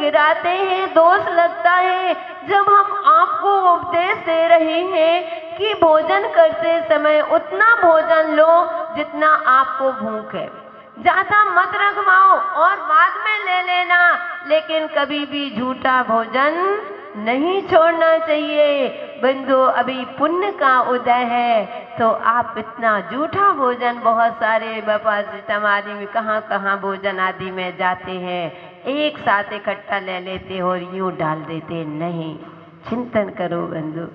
गिराते हैं, दोष लगता है। जब हम आपको उपदेश दे रहे हैं कि भोजन करते समय उतना भोजन लो जितना आपको भूख है, ज्यादा मत रखवाओ और बाद में ले लेना, लेकिन कभी भी झूठा भोजन नहीं छोड़ना चाहिए। बंधु, अभी पुण्य का उदय है तो आप इतना झूठा भोजन, बहुत सारे बाबा आदि में कहाँ भोजन आदि में जाते हैं, एक साथ इकट्ठा ले लेते और यूं डाल देते। नहीं, चिंतन करो बंधु।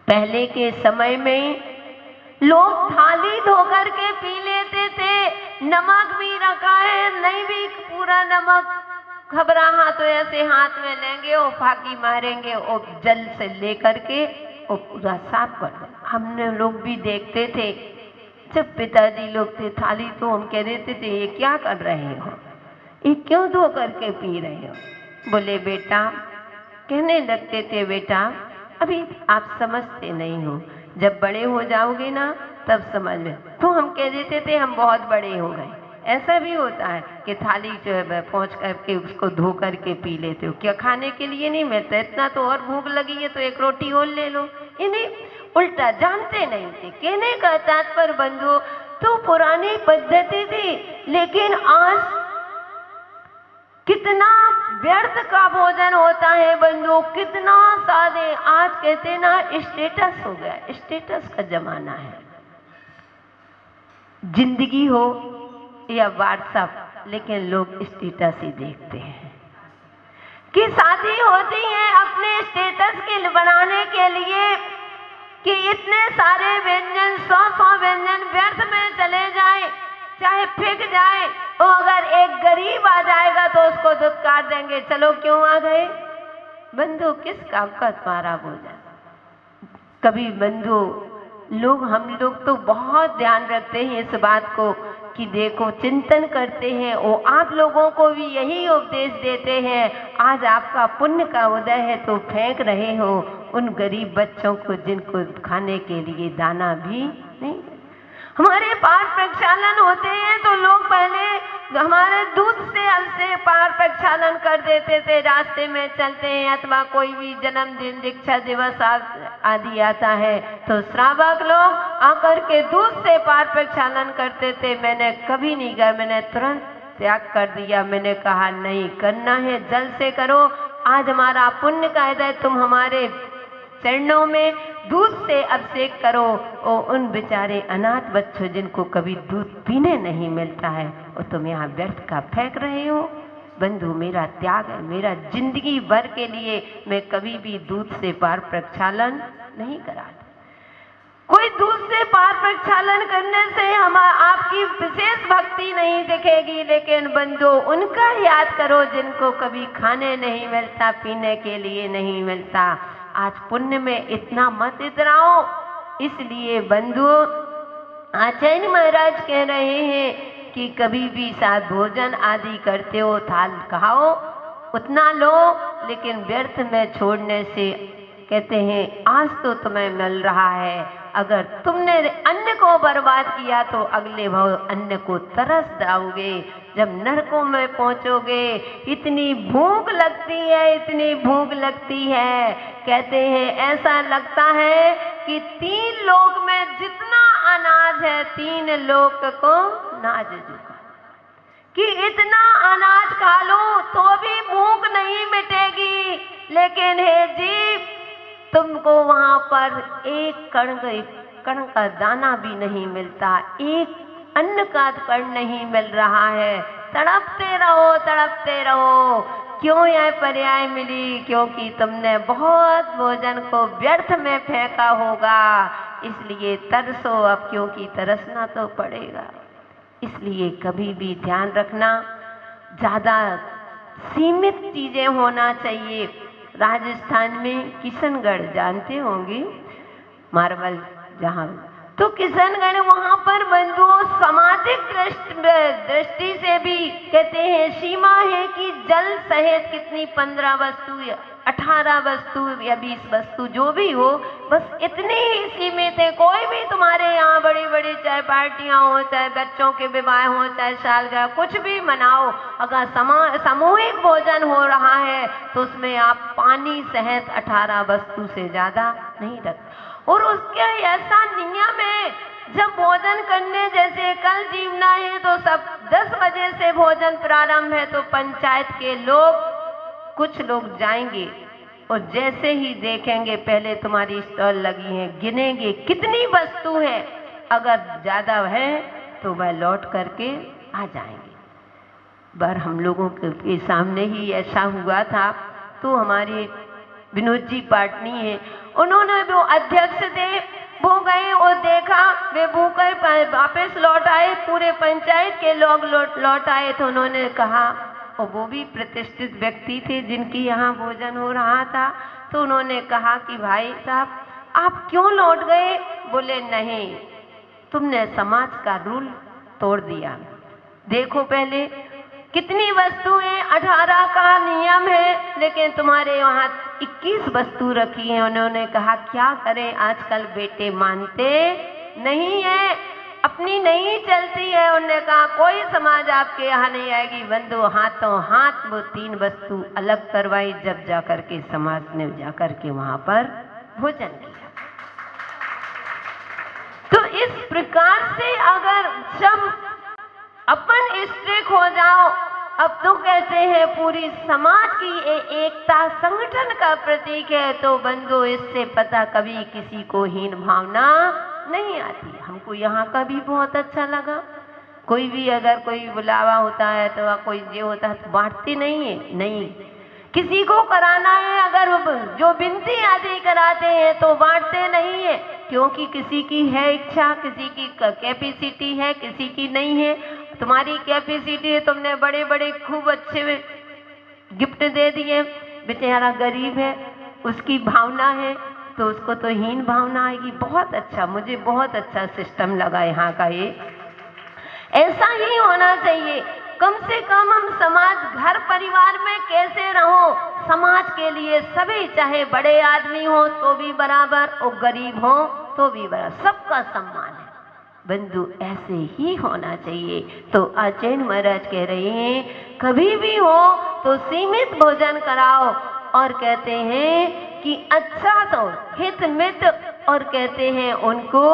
पहले के समय में लोग थाली धोकर के पी लेते थे, नमक भी रखा है, नहीं भी पूरा नमक घबराहा तो ऐसे हाथ में लेंगे और फाकी मारेंगे और जल से लेकर के और पूरा साफ कर देंगे। हमने लोग भी देखते थे, जब पिताजी लोग थे थाली तो हम कह देते थे ये क्या कर रहे हो, ये क्यों धो करके पी रहे हो? बोले बेटा, कहने लगते थे बेटा अभी आप समझते नहीं हो, जब बड़े हो जाओगे ना तब समझ में। तो हम कह देते थे हम बहुत बड़े हो गए। ऐसा भी होता है कि थाली जो है पहुँच करके उसको धो करके पी लेते हो, क्या खाने के लिए नहीं मिलता, इतना तो और भूख लगी है तो एक रोटी और ले लो। इन्हें उल्टा जानते नहीं थे। कहने का तात्पर्य बंधु, तो पुरानी पद्धति थी, लेकिन आज कितना व्यर्थ का भोजन होता है बंधु, कितना सादे। आज कहते ना स्टेटस हो गया, स्टेटस का जमाना है। जिंदगी हो या व्हाट्सएप, लेकिन लोग स्टेटस ही देखते हैं कि शादी होती है अपने स्टेटस के बनाने के लिए कि इतने सारे व्यंजन, 100 व्यंजन व्यर्थ में चले जाए, चाहे फेंक जाए, और अगर एक गरीब आ जाएगा तो उसको दुत्कार देंगे, चलो क्यों आ गए। बंधु, किस काम का तुम्हारा भोजन? कभी बंधु हम लोग तो बहुत ध्यान रखते हैं इस बात को कि देखो, चिंतन करते हैं और आप लोगों को भी यही उपदेश देते हैं। आज आपका पुण्य का उदय है तो फेंक रहे हो उन गरीब बच्चों को जिनको खाने के लिए दाना भी नहीं। हमारे पार प्रक्षालन होते हैं तो लोग पहले हमारे दूध से पार प्रक्षालन कर देते थे, रास्ते में चलते हैं, अथवा कोई भी जन्मदिन, दीक्षा दिवस आदि आता है तो श्रावक लोग आकर के दूध से पार प्रक्षालन करते थे। मैंने कभी नहीं किया, मैंने तुरंत त्याग कर दिया। मैंने कहा नहीं करना है, जल से करो। आज हमारा पुण्य का हृदय, तुम हमारे चरणों में दूध से अभिषेक करो और उन बेचारे अनाथ बच्चों जिनको कभी दूध पीने नहीं मिलता है और तुम यहाँ व्यर्थ का फेंक रहे हो। बंधु, मेरा त्याग है, मेरा जिंदगी भर के लिए मैं कभी भी दूध से पार प्रक्षालन नहीं कराता। कोई दूध से पार प्रक्षालन करने से आपकी विशेष भक्ति नहीं दिखेगी, लेकिन बंधु उनका याद करो जिनको कभी खाने नहीं मिलता, पीने के लिए नहीं मिलता। आज पुण्य में इतना मत इतराओ। इसलिए बंधु, आचार्य महाराज कह रहे हैं कि कभी भी साथ भोजन आदि करते हो, थाल खाओ उतना लो, लेकिन व्यर्थ में छोड़ने से कहते हैं आज तो तुम्हें मिल रहा है, अगर तुमने अन्न को बर्बाद किया तो अगले भाव अन्न को तरस जाओगे। जब नरकों में पहुंचोगे इतनी भूख लगती है, इतनी भूख लगती है, कहते हैं ऐसा लगता है कि 3 लोक में जितना अनाज है 3 लोक को नाज झुका, कि इतना अनाज खा लो तो भी भूख नहीं मिटेगी। लेकिन हे जीव, तुमको वहां पर एक कण का दाना भी नहीं मिलता, एक अन्न का कण नहीं मिल रहा है। तड़पते रहो, तड़पते रहो। क्यों यह पर्याय मिली? क्योंकि तुमने बहुत भोजन को व्यर्थ में फेंका होगा, इसलिए तरसो अब, क्योंकि तरसना तो पड़ेगा। इसलिए कभी भी ध्यान रखना, ज़्यादा सीमित चीज़ें होना चाहिए। राजस्थान में किशनगढ़ जानते होंगे, मार्बल जहाँ, तो किशनगढ़ वहाँ पर बंधुओं सामाजिक दृष्टि से भी कहते हैं सीमा है कि जल सहित कितनी 15 वस्तु या 18 वस्तु या 20 वस्तु जो भी हो, बस इतनी ही सीमित है। कोई भी तुम्हारे यहाँ बड़ी बड़ी चाहे पार्टियां हो, चाहे बच्चों के विवाह हो, चाहे सालगिरह, कुछ भी मनाओ, अगर सामूहिक भोजन हो रहा है तो उसमें आप पानी सहित 18 वस्तु से ज्यादा नहीं रख। और उसके ऐसा नियम है, जब भोजन करने, जैसे कल जीवना है तो सब 10 बजे से भोजन प्रारंभ है, तो पंचायत के लोग, कुछ लोग जाएंगे और जैसे ही देखेंगे पहले तुम्हारी स्टॉल लगी है, गिनेंगे कितनी वस्तु है, अगर ज्यादा है तो वह लौट करके आ जाएंगे। बार हम लोगों के सामने ही ऐसा हुआ था, तो हमारे विनोद जी पाटनी है, उन्होंने वो अध्यक्ष थे, वो गए और देखा, वे भूखे वापस लौट आए, पूरे पंचायत के लोग लौट आए, तो उन्होंने कहा, और वो भी प्रतिष्ठित व्यक्ति थे जिनकी यहाँ भोजन हो रहा था, तो उन्होंने कहा कि भाई साहब आप क्यों लौट गए? बोले नहीं, तुमने समाज का रूल तोड़ दिया। देखो पहले कितनी वस्तुएं, 18 का नियम है, लेकिन तुम्हारे वहाँ 21 वस्तु रखी है। उन्होंने कहा क्या करें, आजकल बेटे मानते नहीं है, अपनी नहीं चलती है। उन्होंने कहा कोई समाज आपके यहाँ नहीं आएगी। बंधु हाथों हाथ वो 3 वस्तु अलग करवाई, जब जाकर के समाज ने जाकर के वहां पर भोजन किया। तो इस प्रकार से अगर सब अपन स्ट्रिक हो जाओ, अब तो कहते हैं पूरी समाज की एकता संगठन का प्रतीक है, तो बंधु इससे पता कभी किसी को हीन भावना नहीं आती। हमको यहाँ का भी बहुत अच्छा लगा। कोई भी अगर कोई बुलावा होता है तो कोई ये होता है तो बांटते नहीं है, नहीं, किसी को कराना है अगर जो विनती आदि कराते हैं तो बांटते नहीं है, क्योंकि किसी की है इच्छा, किसी की कैपेसिटी है, किसी की नहीं है। तुम्हारी कैपेसिटी है, तुमने बड़े बड़े खूब अच्छे गिफ्ट दे दिए, बेचारा गरीब है, उसकी भावना है तो उसको तो हीन भावना आएगी। बहुत अच्छा, मुझे बहुत अच्छा सिस्टम लगा यहाँ का। ये ऐसा ही होना चाहिए। कम से कम हम समाज, घर परिवार में कैसे रहो, समाज के लिए सभी, चाहे बड़े आदमी हो तो भी बराबर और गरीब हो तो भी बराबर, सबका सम्मान है। बंधु ऐसे ही होना चाहिए। तो आचार्य महाराज कह रहे हैं कभी भी हो तो सीमित भोजन कराओ, और कहते हैं कि अच्छा तो हित मित, और कहते हैं उनको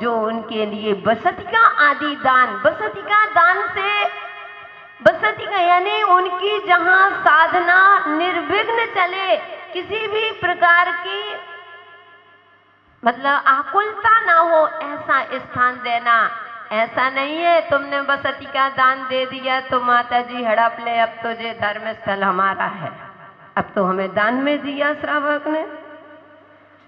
जो उनके लिए बसतिका आदि दान, बसतिका दान से, बसतिका यानी उनकी जहाँ साधना निर्विघ्न चले, किसी भी प्रकार की मतलब आकुलता ना हो, ऐसा स्थान देना। ऐसा नहीं है तुमने बसती का दान दे दिया तो माता जी हड़प ले, अब तो ये धर्म स्थल हमारा है, अब तो हमें दान में दिया, श्रावक ने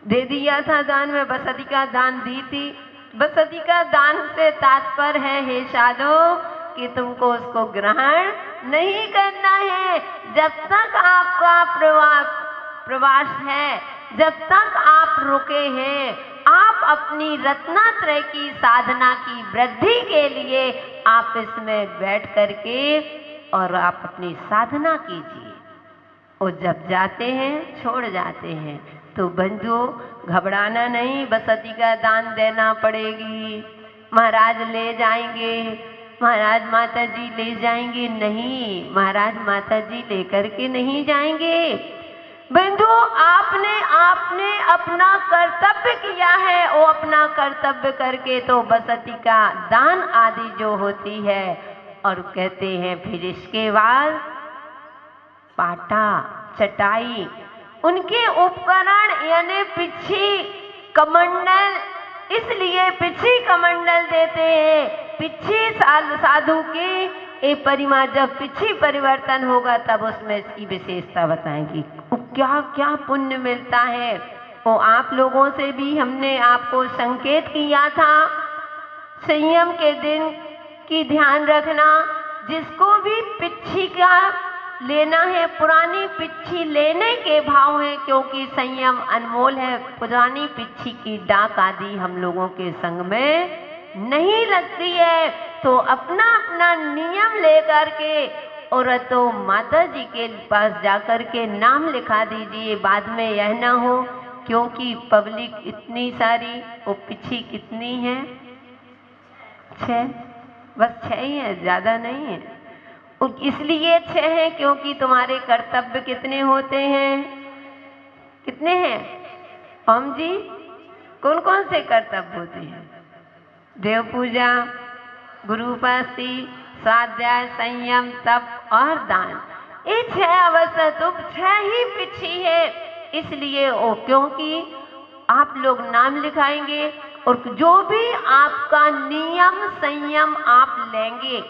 दे दिया था दान में, बसती का दान दी थी। बसती का दान से तात्पर्य है हे साधो कि तुमको उसको ग्रहण नहीं करना है। जब तक आपका प्रवास है, जब तक आप रुके हैं, आप अपनी रत्नात्रय की साधना की वृद्धि के लिए आप इसमें बैठ करके और आप अपनी साधना कीजिए। और जब जाते हैं, छोड़ जाते हैं, तो बंधु घबराना नहीं, बसती का दान देना पड़ेगी, महाराज ले जाएंगे, महाराज माता जी ले जाएंगे, नहीं, महाराज माता जी लेकर के नहीं जाएंगे। बंधु आपने अपना कर्तव्य किया है, वो अपना कर्तव्य करके तो बसती का दान आदि जो होती है। और कहते हैं फिर इसके बाद पाटा, चटाई, उनके उपकरण यानी पिछी कमंडल, इसलिए पिछी कमंडल देते हैं। पिछी साधु की परिमा, जब पिछी परिवर्तन होगा तब उसमें इसकी विशेषता बताएंगी, क्या क्या पुण्य मिलता है। वो आप लोगों से भी हमने आपको संकेत किया था, संयम के दिन की ध्यान रखना। जिसको भी पिछी का लेना है, पुरानी पिछी लेने के भाव है, क्योंकि संयम अनमोल है। पुरानी पिछी की डाक आदि हम लोगों के संग में नहीं लगती है, तो अपना अपना नियम लेकर के और तो माता जी के पास जाकर के नाम लिखा दीजिए। बाद में यह ना हो क्योंकि पब्लिक इतनी सारी, वो पीछे कितनी है, 6, बस 6 ही है, ज़्यादा नहीं है। और इसलिए 6 है क्योंकि तुम्हारे कर्तव्य कितने होते हैं, कितने हैं ओम जी? कौन कौन से कर्तव्य होते हैं? देव पूजा, गुरु उपासना, स्वाध्याय, संयम, तप और दान। ये 6 अवसर तो 6 ही पीछे है। इसलिए वो क्योंकि आप लोग नाम लिखाएंगे और जो भी आपका नियम संयम आप लेंगे,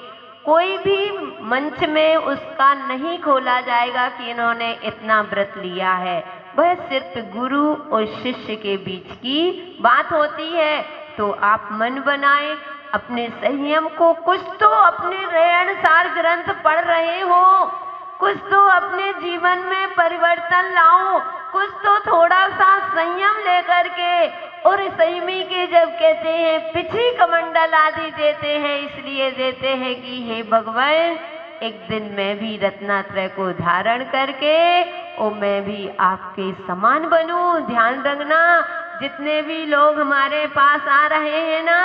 कोई भी मंच में उसका नहीं खोला जाएगा कि इन्होंने इतना व्रत लिया है। वह सिर्फ गुरु और शिष्य के बीच की बात होती है। तो आप मन बनाए अपने संयम को, कुछ तो अपने रहन सार ग्रंथ पढ़ रहे हो, कुछ तो अपने जीवन में परिवर्तन लाओ, कुछ तो थोड़ा सा संयम लेकर के। और संयमी के जब कहते हैं पिछी कमंडल आदि देते हैं, इसलिए देते हैं कि हे भगवान, एक दिन मैं भी रत्नात्रय को धारण करके और मैं भी आपके समान बनूं। ध्यान रखना, जितने भी लोग हमारे पास आ रहे हैं ना,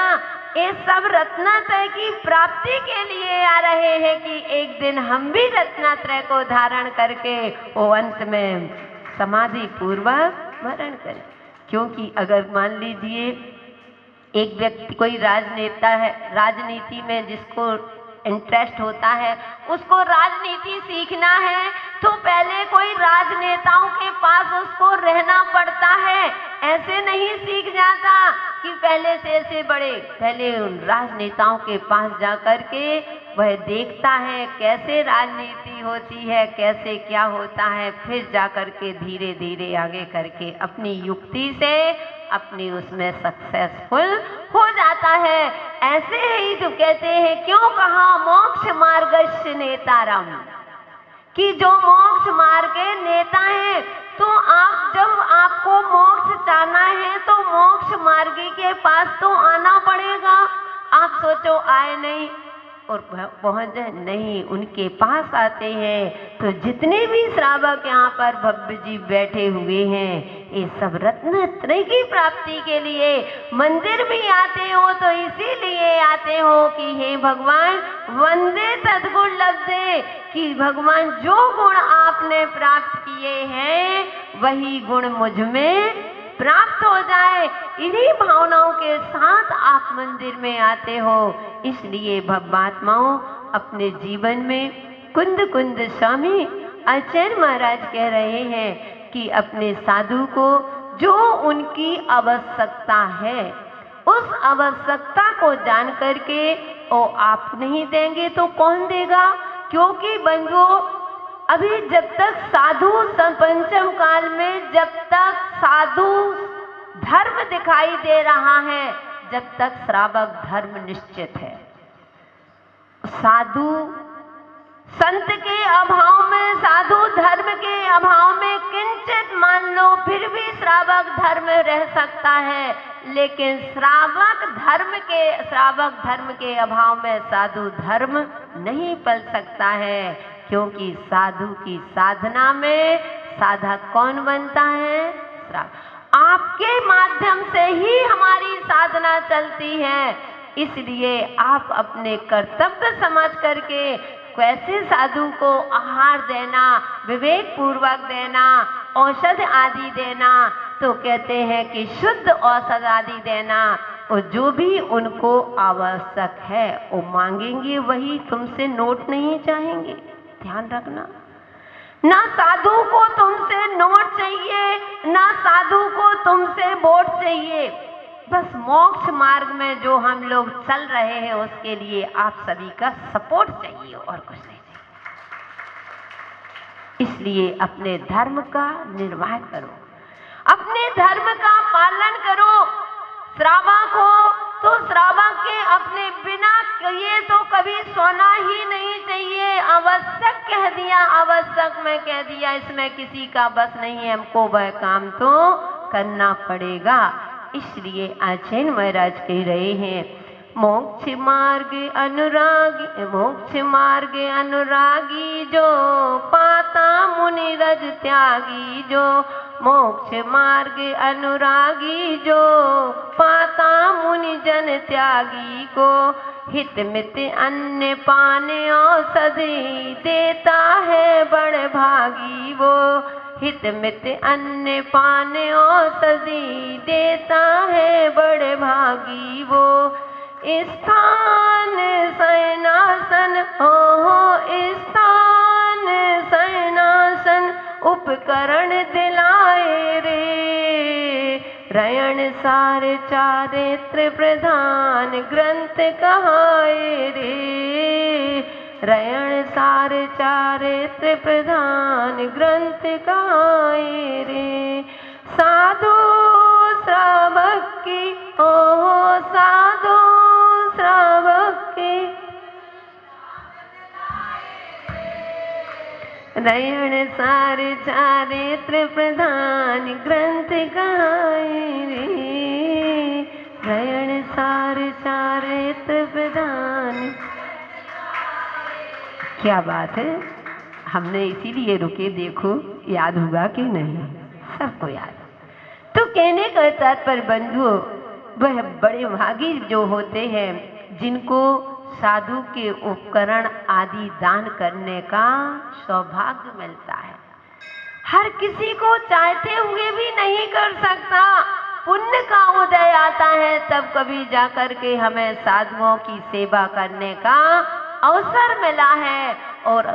ये सब रत्नात्रय की प्राप्ति के लिए आ रहे हैं कि एक दिन हम भी रत्नात्रय को धारण करके वो अंत में समाधि पूर्वक वरण करें। क्योंकि अगर मान लीजिए एक व्यक्ति, कोई राजनेता है, राजनीति में जिसको इंटरेस्ट होता है, उसको राजनीति सीखना है तो पहले कोई राजनेताओं के पास उसको रहना पड़ता है। ऐसे नहीं सीख जाता कि पहले से ऐसे बड़े, पहले उन राजनेताओं के पास जा कर के वह देखता है कैसे राजनीति होती है, कैसे क्या होता है, फिर जा कर के धीरे धीरे आगे करके अपनी युक्ति से अपनी उसमें सक्सेसफुल हो जाता है। ऐसे ही तो कहते हैं, क्यों कहा मोक्ष मार्गस्य नेतारम, कि जो मोक्ष मार्ग के नेता हैं। तो आप जब आपको मोक्ष चाहना है तो मोक्ष मार्गी के पास तो आना पड़ेगा। आप सोचो आए नहीं और पहुंच जाए नहीं, उनके पास आते हैं। तो जितने भी श्रावक यहाँ पर भव्य जी बैठे हुए हैं, ये सब रत्नत्रय की प्राप्ति के लिए मंदिर भी आते हो तो इसीलिए आते हो कि हे भगवान वंदे तद्गुण लब्धे, कि भगवान जो गुण आपने प्राप्त किए हैं वही गुण मुझ में प्राप्त हो जाए। इन्हीं भावनाओं के साथ आप मंदिर में आते हो। इसलिए भव्यात्माओं अपने जीवन में कुंद कुंद स्वामी आचार्य महाराज कह रहे हैं कि अपने साधु को जो उनकी आवश्यकता है, उस आवश्यकता को जान करके वो आप नहीं देंगे तो कौन देगा? क्योंकि बंधुओं, अभी जब तक साधु पंचम काल में जब तक साधु धर्म दिखाई दे रहा है, जब तक श्रावक धर्म निश्चित है। साधु संत के अभाव में, साधु धर्म के अभाव में किंचित मान लो फिर भी श्रावक धर्म रह सकता है, लेकिन श्रावक धर्म के अभाव में साधु धर्म नहीं पल सकता है। क्योंकि साधु की साधना में साधक कौन बनता है? श्रावक। आपके माध्यम से ही हमारी साधना चलती है। इसलिए आप अपने कर्तव्य समझ करके कैसे साधु को आहार देना, विवेक पूर्वक देना, औषध आदि देना, तो कहते हैं कि शुद्ध औषध आदि देना, और जो भी उनको आवश्यक है वो मांगेंगे, वही तुमसे नोट नहीं चाहेंगे। ध्यान रखना, ना साधु को तुमसे नोट चाहिए, ना साधु को तुमसे वोट चाहिए। बस मोक्ष मार्ग में जो हम लोग चल रहे हैं उसके लिए आप सभी का सपोर्ट चाहिए और कुछ नहीं चाहिए। इसलिए अपने धर्म का निर्वाह करो, अपने धर्म का पालन करो। श्रावक हो तो श्रावक के अपने बिना ये तो कभी सोना ही नहीं चाहिए। आवश्यक कह दिया, आवश्यक में कह दिया, इसमें किसी का बस नहीं है, हमको वह काम तो करना पड़ेगा। इसलिए आचार्य महाराज कह रहे हैं, मोक्ष मार्ग अनुरागी जो पाता मुनि रज त्यागी जो मोक्ष मार्ग अनुरागी जो पाता मुनि जन त्यागी को। हित मित अन्न पान औषधि देता है बड़ भागी वो। हित मित अन्न पान औषधि देता है बड़ भागी वो। स्थान शयनासन हो स्थान शयनासन उपकरण दिलाए रे। रयण सार चारित्र प्रधान ग्रंथ कहाए रे। रयण सार चारित्र प्रधान ग्रंथ कहाए रे। साधु श्रावक की ओ साधु श्रावक की रयण सार चारित्र प्रधान ग्रंथ कहाए रे। रयण सार चारित्र प्रधान। क्या बात है, हमने इसीलिए रुके, देखो याद हुआ कि नहीं, सबको याद। तो कहने का तात्पर्य बंधुओं, वह बड़े भागी जो होते हैं जिनको साधु के उपकरण आदि दान करने का सौभाग्य मिलता है। हर किसी को चाहते हुए भी नहीं कर सकता। पुण्य का उदय आता है तब कभी जाकर के हमें साधुओं की सेवा करने का अवसर मिला है और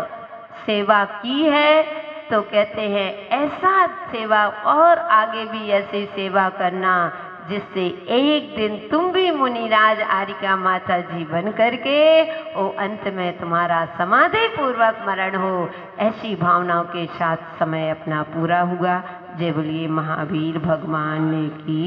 सेवा की है। तो कहते हैं ऐसा सेवा और आगे भी ऐसी सेवा करना जिससे एक दिन तुम भी मुनिराज आरिका माता जी बन करके और अंत में तुम्हारा समाधि पूर्वक मरण हो। ऐसी भावनाओं के साथ समय अपना पूरा हुआ। जय बोलिए महावीर भगवान की।